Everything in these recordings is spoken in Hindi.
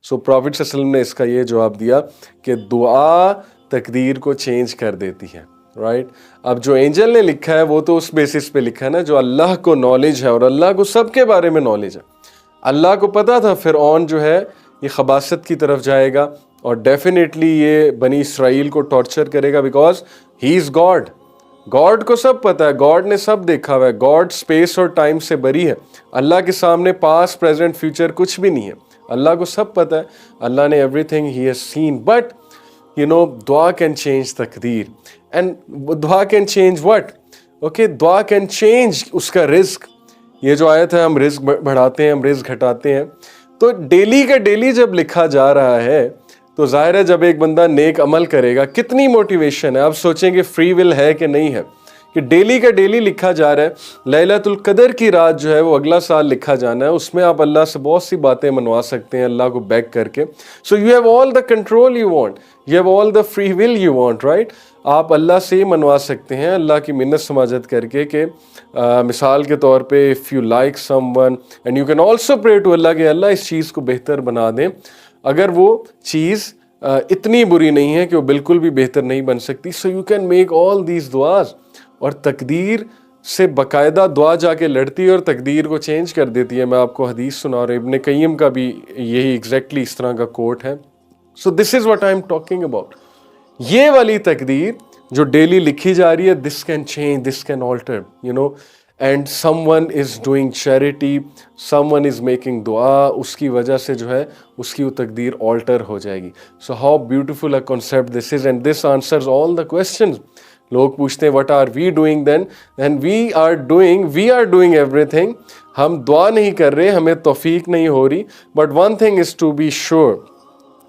सो प्रॉफिट सल्लल्लाहु अलैहि वसल्लम ने इसका ये जवाब दिया कि दुआ तकदीर को चेंज कर देती है, राइट। अब जो एंजल ने लिखा है वो तो उस बेसिस पे लिखा है ना, जो अल्लाह को नॉलेज है और अल्लाह को सबके बारे में नॉलेज है। अल्लाह को पता था फिरऔन जो है ये खबासत की तरफ जाएगा और डेफिनेटली ये बनी इसराइल को टॉर्चर करेगा, because he is God. God को सब पता है, गॉड ने सब देखा हुआ है, गॉड स्पेस और टाइम से बरी है। अल्लाह के सामने पास्ट प्रेजेंट फ्यूचर कुछ भी नहीं है, अल्लाह को सब पता है, अल्लाह ने everything he has seen. But you know दुआ कैन चेंज तकदीर, एंड दुआ कैन चेंज व्हाट? ओके, दुआ कैन चेंज उसका रिस्क। ये जो आयत है, हम रिस्क बढ़ाते हैं, हम रिस्क घटाते हैं, तो डेली का डेली जब लिखा जा रहा है तो जाहिर है जब एक बंदा नेक अमल करेगा कितनी मोटिवेशन है। आप सोचेंगे फ्री विल है कि नहीं है, कि डेली का डेली लिखा जा रहा है। लैलतुल कदर की रात जो है वो अगला साल लिखा जाना है, उसमें आप अल्लाह से बहुत सी बातें मनवा सकते हैं अल्लाह को बैक करके। So you have all the control you want, you have all the free will you want, right. आप अल्लाह से ही मनवा सकते हैं अल्लाह की मिन्नत समाजत करके कि मिसाल के तौर पे if you like someone and you can also pray to Allah कि अल्लाह इस चीज़ को बेहतर बना दें, अगर वो चीज़ इतनी बुरी नहीं है कि वो बिल्कुल भी बेहतर नहीं बन सकती। So you can make all these दुआज, और तकदीर से बाकायदा दुआ जाके लड़ती है और तकदीर को चेंज कर देती है। मैं आपको हदीस सुना रहा हूँ, इब्न कय्यम का भी यही एग्जैक्टली इस तरह का कोट है। So this is what I am talking about. ये वाली तकदीर जो डेली लिखी जा रही है, this can change, this can alter, you know, and someone is doing charity, someone is making दुआ, उसकी वजह से जो है उसकी वो तकदीर ऑल्टर हो जाएगी। So how beautiful a concept this is, and this answers all the questions. लोग पूछते हैं what are we doing then we are doing everything. हम दुआ नहीं कर रहे, हमें तौफीक नहीं हो रही, but one thing is to be sure,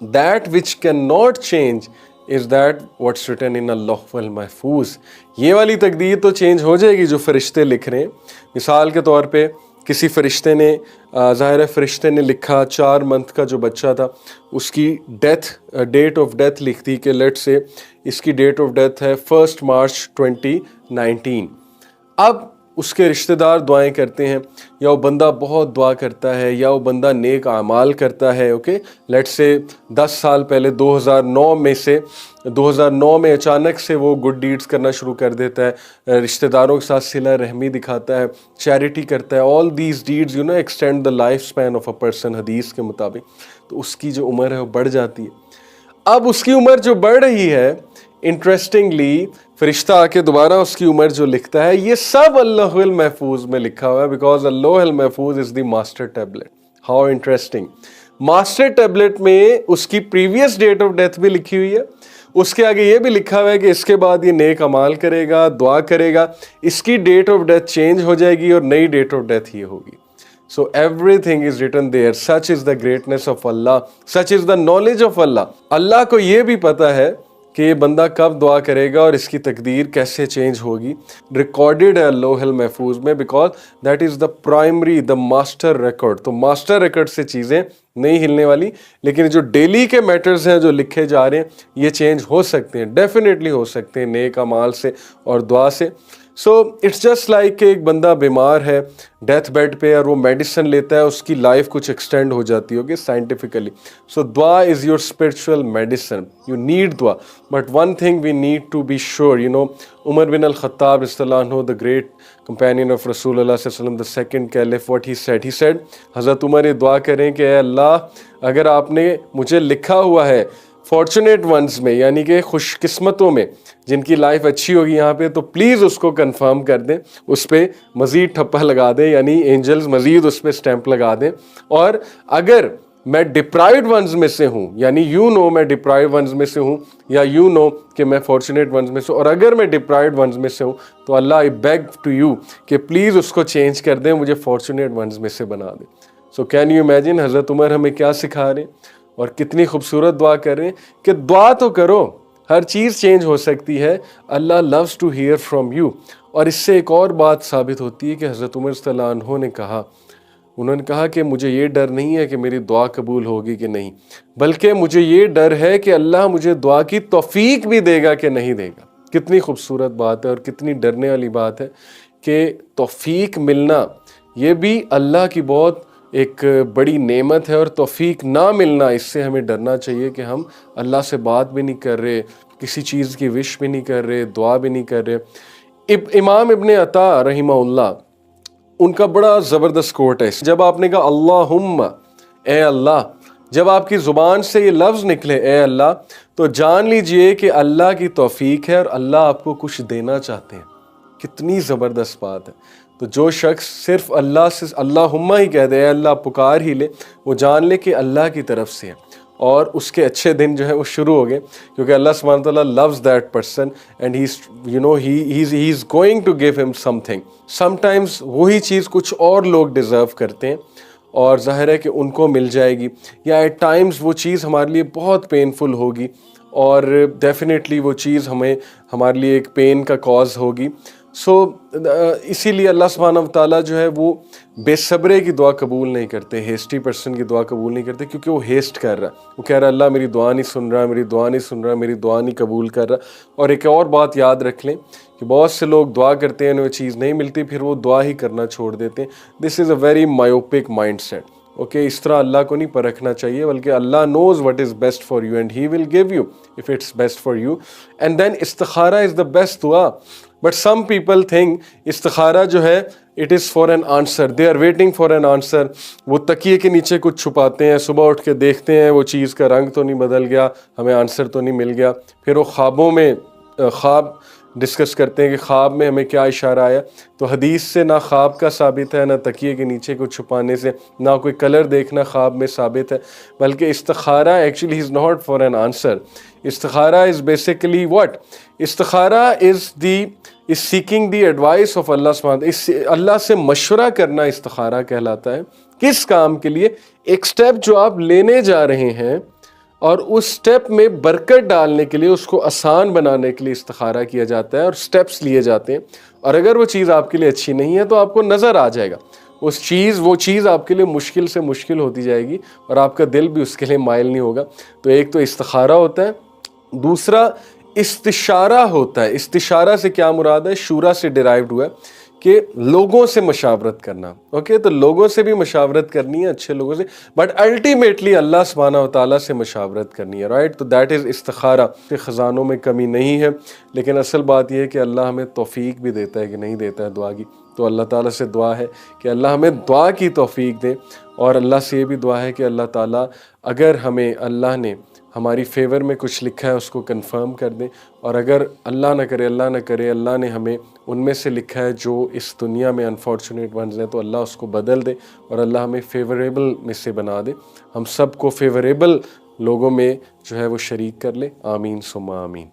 that which can not change is that what's written in लौहुल महफूज। ये वाली तकदीर तो चेंज हो जाएगी जो फरिश्ते लिख रहे हैं। मिसाल के तौर पे किसी फरिश्ते ने ज़ाहिर है फरिश्ते ने लिखा 4 मंथ का जो बच्चा था उसकी डेट ऑफ डेथ लिख दी कि लेट से इसकी डेट ऑफ डेथ है 1 मार्च 2019। अब उसके रिश्तेदार दुआएं करते हैं, या वो बंदा बहुत दुआ करता है, या वो बंदा नेक आमाल करता है। ओके, लेट से 10 साल पहले 2009 में अचानक से वो गुड डीड्स करना शुरू कर देता है, रिश्तेदारों के साथ सिला रहमी दिखाता है, चैरिटी करता है। All these deeds you know extend the life span of a person, हदीस के मुताबिक। तो उसकी जो उम्र है वो बढ़ जाती है। अब उसकी उम्र जो बढ़ रही है, इंटरेस्टिंगली फरिश्ता आके दोबारा उसकी उम्र जो लिखता है, ये सब अल्लाहुल महफूज में लिखा हुआ है, बिकॉज अल्लाहुल महफूज is the master tablet. How interesting. Master tablet में उसकी प्रीवियस डेट ऑफ डेथ भी लिखी हुई है, उसके आगे ये भी लिखा हुआ है कि इसके बाद ये नेक अमाल करेगा, दुआ करेगा, इसकी डेट ऑफ डेथ चेंज हो जाएगी और नई डेट ऑफ डेथ ये होगी। So everything is written there. Such is the greatness of Allah. Such is the knowledge of Allah. अल्लाह को ये भी पता है कि ये बंदा कब दुआ करेगा और इसकी तकदीर कैसे चेंज होगी। रिकॉर्डेड है लौहुल महफूज में, because that is the primary, the master record. तो मास्टर रिकॉर्ड से चीज़ें नहीं हिलने वाली, लेकिन जो डेली के मैटर्स हैं जो लिखे जा रहे हैं ये चेंज हो सकते हैं, डेफिनेटली हो सकते हैं नेक अमाल से और दुआ से। सो इट्स जस्ट लाइक कि एक बंदा बीमार है डेथ बेड पे और वो मेडिसिन लेता है, उसकी लाइफ कुछ एक्सटेंड हो जाती होगी साइंटिफिकली। सो दुआ is your spiritual medicine, you need दुआ। But one thing we need to be sure, you know, Umar bin al Khattab रज़ियल्लाहु अन्हु, द ग्रेट कंपेनियन ऑफ रसूलुल्लाह सल्लल्लाहु अलैहि वसल्लम, the second caliph, what he said, हज़रत उमर ये दुआ करें कि अल्लाह अगर आपने मुझे लिखा हुआ है फॉर्चुनेट वंस में, यानी कि खुशकिस्मतों में जिनकी लाइफ अच्छी होगी यहाँ पे, तो प्लीज़ उसको कंफर्म कर दें, उस पर मज़ीद ठप्पा लगा दें, यानी एंजल्स मज़ीद उस पर स्टैंप लगा दें। और अगर मैं डिप्राइव्ड वंस में से हूँ, यानी यू नो मैं डिप्राइव्ड वंस में से हूँ, या यू नो कि मैं फॉर्चुनेट वंस में से हूँ, और अगर मैं डिप्राइव्ड वंस में से हूँ तो अल्लाह आई बेग टू यू कि प्लीज़ उसको चेंज कर दें, मुझे फॉर्चुनेट वंस में से बना दें। सो कैन यू इमेजिन हज़रत उमर हमें क्या सिखा रहे हैं और कितनी खूबसूरत दुआ कर रहे हैं कि दुआ तो करो, हर चीज़ चेंज हो सकती है। Allah loves to hear from you. और इससे एक और बात साबित होती है कि हज़रत उमर रज़ियल्लाहु अन्हु ने कहा, उन्होंने कहा कि मुझे ये डर नहीं है कि मेरी दुआ कबूल होगी कि नहीं, बल्कि मुझे ये डर है कि अल्लाह मुझे दुआ की तौफीक भी देगा कि नहीं देगा। कितनी खूबसूरत बात है और कितनी डरने वाली बात है कि तौफीक मिलना ये भी अल्लाह की बहुत एक बड़ी नेमत है और तौफीक ना मिलना, इससे हमें डरना चाहिए कि हम अल्लाह से बात भी नहीं कर रहे, किसी चीज़ की विश भी नहीं कर रहे, दुआ भी नहीं कर रहे। इमाम इब्ने अता रहिमहुल्लाह, उनका बड़ा ज़बरदस्त कोट है। जब आपने कहा अल्लाहुम्मा, ए अल्लाह, जब आपकी ज़ुबान से ये लफ्ज़ निकले ए अल्लाह, तो जान लीजिए कि अल्लाह की तौफीक है और अल्लाह आपको कुछ देना चाहते हैं। कितनी ज़बरदस्त बात है। तो जो शख्स सिर्फ अल्लाह से अल्लाहुम्मा ही कह दे, ए अल्लाह पुकार ही ले, वो जान ले कि अल्लाह की तरफ से है और उसके अच्छे दिन जो है वो शुरू हो गए, क्योंकि अल्लाह सुब्हानहू व तआला loves that person and he is going to give him something. Sometimes वही चीज़ कुछ और लोग डिज़र्व करते हैं और ज़ाहिर है कि उनको मिल जाएगी, या एट टाइम्स वो चीज़ हमारे लिए बहुत पेनफुल होगी और डेफिनेटली वो चीज़ हमारे लिए एक पेन का कॉज होगी। सो इसीलिए अल्लाह सुब्हानहू व तआला जो है वो बेसब्रे की दुआ कबूल नहीं करते, हेस्टी पर्सन की दुआ कबूल नहीं करते, क्योंकि वो हेस्ट कर रहा है। वो कह रहा है अल्लाह मेरी दुआ नहीं सुन रहा, मेरी दुआ नहीं सुन रहा, मेरी दुआ नहीं कबूल कर रहा। और एक और बात याद रख लें कि बहुत से लोग दुआ करते हैं, उन्हें चीज़ नहीं मिलती, फिर वो दुआ ही करना छोड़ देते हैं। This is a very myopic mind set. Okay, इस तरह अल्लाह को नहीं परखना चाहिए, बल्कि Allah knows what is best for you and he will give you if it's best for you. And then इस्तिखारा इज़ द बेस्ट दुआ। बट सम पीपल थिंक इस्तिखारा जो है it is for an answer, they are waiting for an answer. वो तकिए के नीचे कुछ छुपाते हैं, सुबह उठ के देखते हैं वो चीज़ का रंग तो नहीं बदल गया, हमें आंसर तो नहीं मिल गया। फिर वो ख्वाबों में ख्वाब डिस्कस करते हैं कि ख्वाब में हमें क्या इशारा आया। तो हदीस से ना ख्वाब का साबित है, ना तकिए के नीचे कुछ छुपाने से, ना कोई कलर देखना ख्वाब में साबित है, बल्कि इस्तिखारा actually is not for an answer. इस्तिखारा इज़ बेसिकली व्हाट? इस्तिखारा is seeking the advice of Allah सुब्हानहू। इस अल्लाह से मशवरा करना इस्तिखारा कहलाता है। किस काम के लिए? एक स्टेप जो आप लेने जा रहे हैं और उस स्टेप में बरकत डालने के लिए, उसको आसान बनाने के लिए इस्तिखारा किया जाता है और स्टेप्स लिए जाते हैं। और अगर वो चीज़ आपके लिए अच्छी नहीं है तो आपको नज़र आ जाएगा वो चीज़ आपके लिए मुश्किल से मुश्किल होती जाएगी और आपका दिल भी उसके लिए माइल नहीं होगा। तो एक तो इस्तिखारा होता है, दूसरा इस्तिशारा होता है। इस्तिशारा से क्या मुराद है? शूरा से डिराइव्ड हुआ है कि लोगों से मशावरत करना। ओके, तो लोगों से भी मशावरत करनी है, अच्छे लोगों से, बट अल्टीमेटली अल्लाह सुब्हानहू व तआला से मशावरत करनी है, राइट? तो दैट इज़ इस्तिखारा। के ख़जानों में कमी नहीं है, लेकिन असल बात यह है कि अल्लाह हमें तौफीक भी देता है कि नहीं देता है दुआ की। तो अल्लाह ताला से दुआ है कि अल्लाह हमें दुआ की तौफीक दे, और अल्लाह से ये भी दुआ है कि अल्लाह ताला अगर हमें अल्लाह ने हमारी फेवर में कुछ लिखा है उसको कंफर्म कर दें, और अगर अल्लाह ना करे अल्लाह ने हमें उनमें से लिखा है जो इस दुनिया में अनफॉर्चुनेट वंस हैं, तो अल्लाह उसको बदल दे और अल्लाह हमें फेवरेबल में से बना दे, हम सबको फेवरेबल लोगों में जो है वो शरीक कर ले। आमीन सुम्मा आमीन।